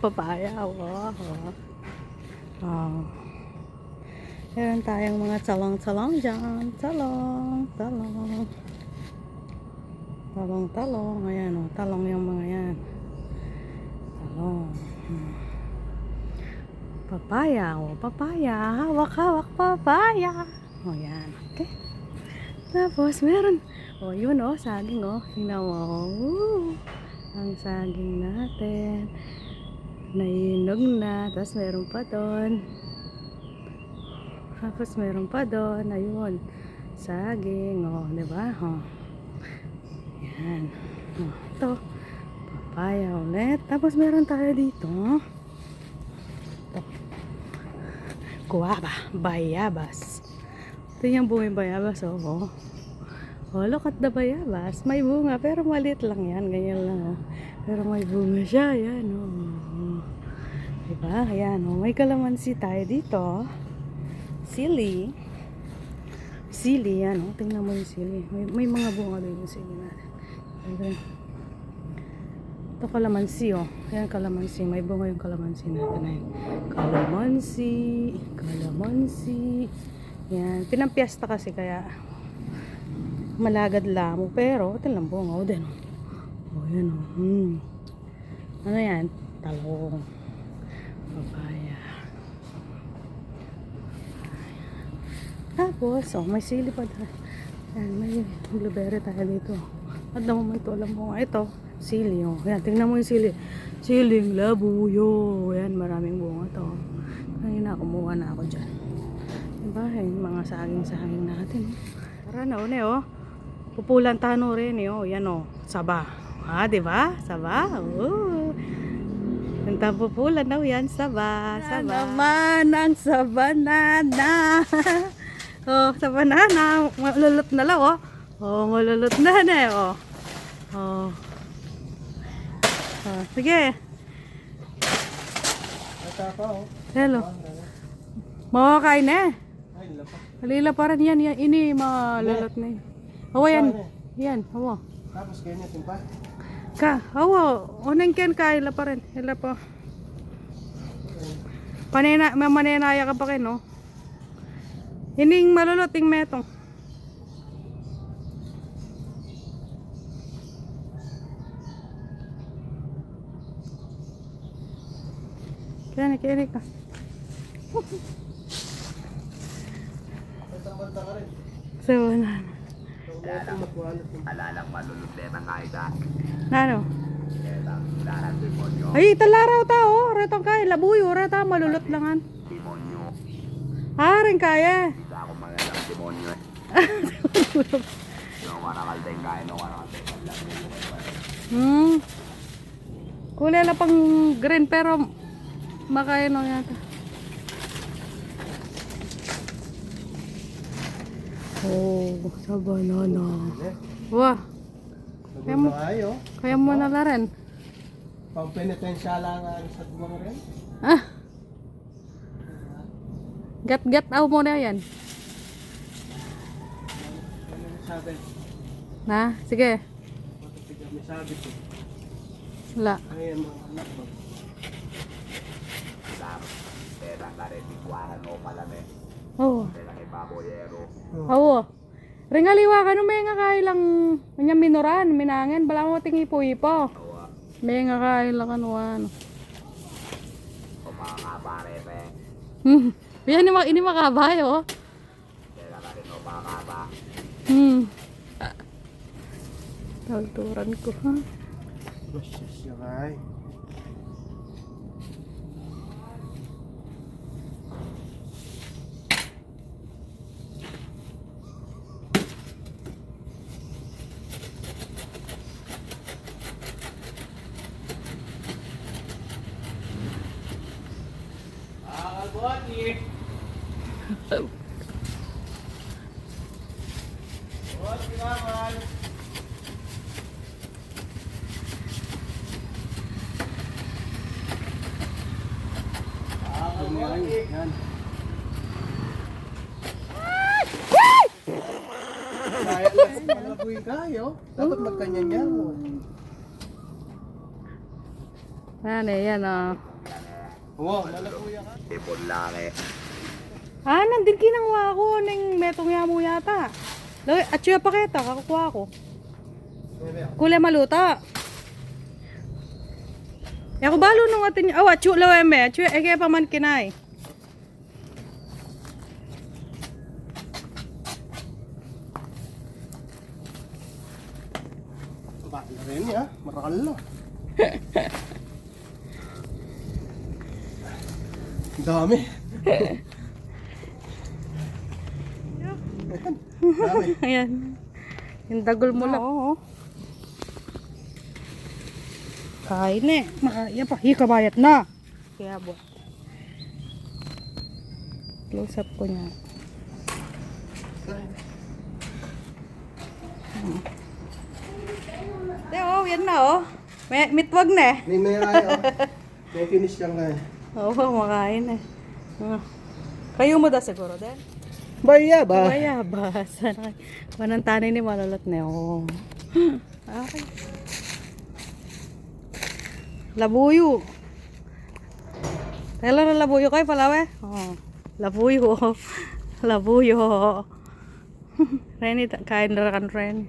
papaya. Wow. Wow. Meron tayong mga talong-talong dyan. Talong. Talong. Ayan o. Talong yung mga yan. Talong. Papaya. O, papaya. Hawak-hawak papaya. O, yan. Okay. Tapos, meron. O, yun o. Saging o. Tingnan mo. Woo! Ang saging natin. Nainog na. Tapos, meron pa doon. Ayun. Saging. O, diba? O. Yan. O, ito. Papaya ulit. Tapos, meron tayo dito. Ito. Guava. Bayabas. Ito yung bunga yung bayabas. O. Oh, look at the bayabas. May bunga, pero maliit lang yan. Ganyan lang, oh. Pero may bunga siya. Yan, oh. Diba? Ayan, oh. May kalamansi tayo dito. Sili. Yan, oh. Tingnan mo yung sili. May mga bunga doon yung sili natin. Okay. Ito kalamansi, oh. Ayan, kalamansi. May bunga yung kalamansi natin. Ayan. Kalamansi. Yan. Pinampiesta kasi kaya malagad lamo, pero ito lang bunga o din. O yan o. Ano yan? Talong. Papaya. Tapos, may sili pa tayo. Yan, may blueberry tayo dito. At na moment walang bunga. Ito, sili o. Yan, tingnan mo yung sili. Siling labuyo. Yan, maraming bunga to. Kanina kumuha na ako dyan. Diba? Yung mga saging natin. Tara na, une o. Pupulan tano rin eh, oh. Yan oh, saba. Ha, di ba? Saba. Oh. Ang pupulan daw yan, saba. Naman ang sa banana. Oh, sa banana, malulot na lang oh. Oh, malulot na eh, oh. Oh. Oh, sige. Hello. Mawakain eh. Halila pa rin yan, ini malulot na eh. Hawa yan. Yan, hawa. Tapos ganyan timpa. Hawa. Unang ken ka, ila pa rin. Ila pa. Mamanenaya ka pa rin, no? Hining maluluting metong. Kaya ka. So, Alalang malulute ng kaida. Ano? Alalang demonyo. Ay, talaraw tao. Retong kaya. Labuyo. Reta. Malulot langan. Demonyo. Rin kaya. Hindi ako mga lang demonyo eh. Yung warakaldeng kaya, yung warakaldeng. Kulay lang pang green pero makaya no yata. Oh, sa banana. Wah. Kaya mo na la rin. Pang penitensya lang sa mga rin. Ah. Gat aw mo na yan. Sabi. Na, sige. May sabi ko. Wala. Ayan mga anak ko. Perang karetikuahan mo pala me. Oh. Perang ibaboyero. Oo. Ringaliwa ka no may nga kailang kanya minuran, minangen, bala mo tingi po. May nga kailang ano. O mga kabare pe. Yan ini makabay oh. Perang ka rin o mga kaba. Talturan ko ha. Basyos yung ay. Yan. Kaya lang malabuin kayo. Dapat magkanya-nya mo. Yan eh, yan oh. Oo, malabuya ka. Ipon lang eh. Ah, nandin kinangwa ko ng metong yamo yata. Lawi, at siya paketa, kakukuha ko. Kulay maluta. Ya ko balo nung atin, awa, chu lawe me, chu ege pa man kinay. Bakit rin ya? Marakal na. Ang dami. Dami. Ayan. Yung dagol mo lang. Oo. Kain eh. Makaya pa. Hikabayat na. Kaya bo. Close up ko niya. Oh, yan na oh. May mitwag na eh. May ay, oh. May finish lang kaya. Oo, makain eh. Kayo mo da siguro din? Baya ba? Kaya ba? Sana wanang tanay ni malulot na oh. Okay. Labuyo. Kailan na labuyo kayo palawe? Oh. Labuyo. Labuyo. Reni, kain na kan Ren.